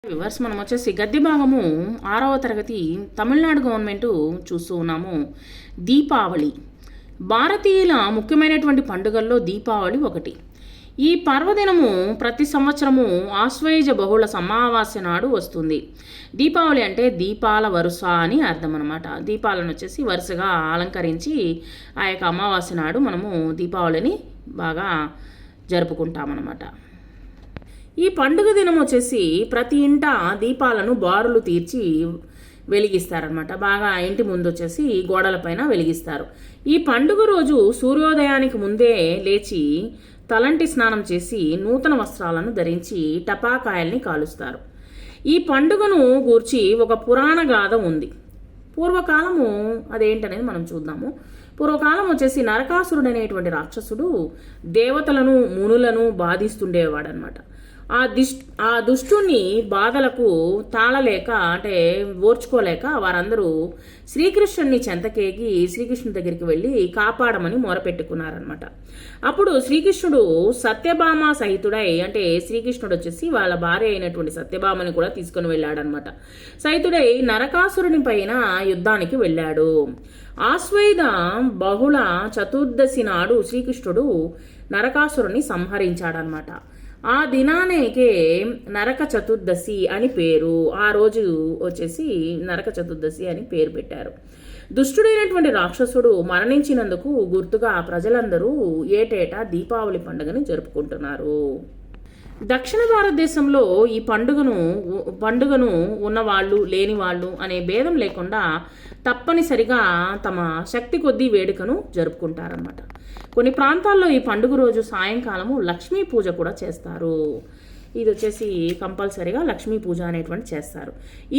Viewers మనం వచ్చేసి గద్య భాగము 6వ తరగతి తమిళనాడు గవర్నమెంట్ చూస్తూ ఉన్నాము. దీపావళి భారతీయుల ముఖ్యమైనటువంటి పండుగల్లో దీపావళి ఒకటి. ఈ పర్వదినము ప్రతి సంవత్సరము ఆశ్వయుజ బహుళ అమావాస్య నాడు వస్తుంది. దీపావళి అంటే దీపాల వరుస అని అర్థం అనమాట. దీపాలను వచ్చేసి వరుసగా అలంకరించి ఆ యొక్క అమావాస్య నాడు మనము దీపావళిని బాగా జరుపుకుంటామన్నమాట. ఈ పండుగ దినం వచ్చేసి ప్రతి ఇంట దీపాలను బారులు తీర్చి వెలిగిస్తారనమాట. బాగా ఇంటి ముందు వచ్చేసి గోడలపైన వెలిగిస్తారు. ఈ పండుగ రోజు సూర్యోదయానికి ముందే లేచి తలంటి స్నానం చేసి నూతన వస్త్రాలను ధరించి టపాకాయల్ని కాలుస్తారు. ఈ పండుగను గూర్చి ఒక పురాణ గాథ ఉంది. పూర్వకాలము అదేంటనేది మనం చూద్దాము. పూర్వకాలం వచ్చేసి నరకాసురుడు అనేటువంటి రాక్షసుడు దేవతలను మునులను బాధిస్తుండేవాడనమాట. ఆ దుష్టుని బాధలకు తాళలేక అంటే ఓర్చుకోలేక వారందరూ శ్రీకృష్ణుని చెంతకేగి శ్రీకృష్ణుడి దగ్గరికి వెళ్ళి కాపాడమని మొరపెట్టుకున్నారనమాట. అప్పుడు శ్రీకృష్ణుడు సత్యభామ సహితుడై అంటే శ్రీకృష్ణుడు వచ్చేసి వాళ్ళ భార్య అయినటువంటి సత్యభామని కూడా తీసుకుని వెళ్ళాడనమాట. సహితుడై నరకాసురుని పైన యుద్ధానికి వెళ్ళాడు. ఆశ్వయుధ బహుళ చతుర్దశి నాడు శ్రీకృష్ణుడు నరకాసురుని సంహరించాడనమాట. ఆ దినానికే నరక చతుర్దశి అని పేరు. ఆ రోజు వచ్చేసి నరక చతుర్దశి అని పేరు పెట్టారు. దుష్టుడైనటువంటి రాక్షసుడు మరణించినందుకు గుర్తుగా ప్రజలందరూ ఏటేటా దీపావళి పండుగని జరుపుకుంటున్నారు. దక్షిణ భారతదేశంలో ఈ పండుగను ఉన్నవాళ్ళు లేని వాళ్ళు అనే భేదం లేకుండా తప్పనిసరిగా తమ శక్తి కొద్దీ వేడుకను జరుపుకుంటారన్నమాట. కొన్ని ప్రాంతాల్లో ఈ పండుగ రోజు సాయంకాలము లక్ష్మీ పూజ కూడా చేస్తారు. ఇది వచ్చేసి కంపల్సరీగా లక్ష్మీ పూజ అనేటువంటి చేస్తారు.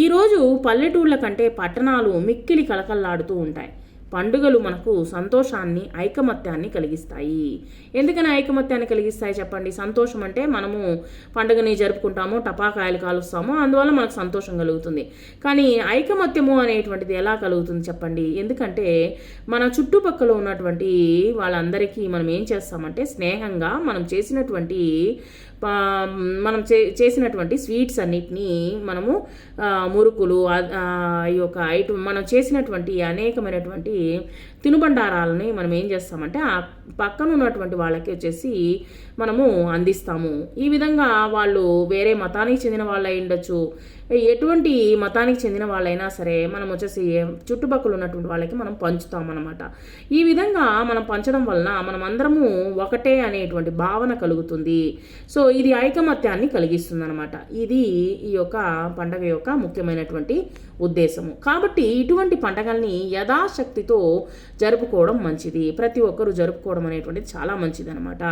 ఈరోజు పల్లెటూళ్ళ కంటే పట్టణాలు మిక్కిలి కలకల్లాడుతూ ఉంటాయి. పండుగలు మనకు సంతోషాన్ని ఐకమత్యాన్ని కలిగిస్తాయి. ఎందుకని ఐకమత్యాన్ని కలిగిస్తాయి చెప్పండి? సంతోషం అంటే మనము పండుగని జరుపుకుంటాము, టపాకాయలు కాలుస్తాము, అందువల్ల మనకు సంతోషం కలుగుతుంది. కానీ ఐకమత్యము అనేటువంటిది ఎలా కలుగుతుంది చెప్పండి? ఎందుకంటే మన చుట్టుపక్కల ఉన్నటువంటి వాళ్ళందరికీ మనం ఏం చేస్తామంటే స్నేహంగా మనం చేసినటువంటి స్వీట్స్ అన్నిటినీ మనము మురుకులు ఈ యొక్క మనం చేసినటువంటి అనేకమైనటువంటి తినుబండారాలని మనం ఏం చేస్తామంటే ఆ పక్కన ఉన్నటువంటి వాళ్ళకి వచ్చేసి మనము అందిస్తాము. ఈ విధంగా వాళ్ళు వేరే మతానికి చెందిన వాళ్ళు అయి ఉండొచ్చు, ఎటువంటి మతానికి చెందిన వాళ్ళైనా సరే మనం వచ్చేసి చుట్టుపక్కల ఉన్నటువంటి వాళ్ళకి మనం పంచుతామన్నమాట. ఈ విధంగా మనం పంచడం వలన మనం అందరము ఒకటే అనేటువంటి భావన కలుగుతుంది. సో ఇది ఐకమత్యాన్ని కలిగిస్తుంది అనమాట. ఇది ఈ యొక్క పండగ యొక్క ముఖ్యమైనటువంటి ఉద్దేశము. కాబట్టి ఇటువంటి పండగల్ని యథాశక్తితో జరుపుకోవడం మంచిది. ప్రతి ఒక్కరూ జరుపుకోవడం అనేటువంటిది చాలా మంచిది అనమాట.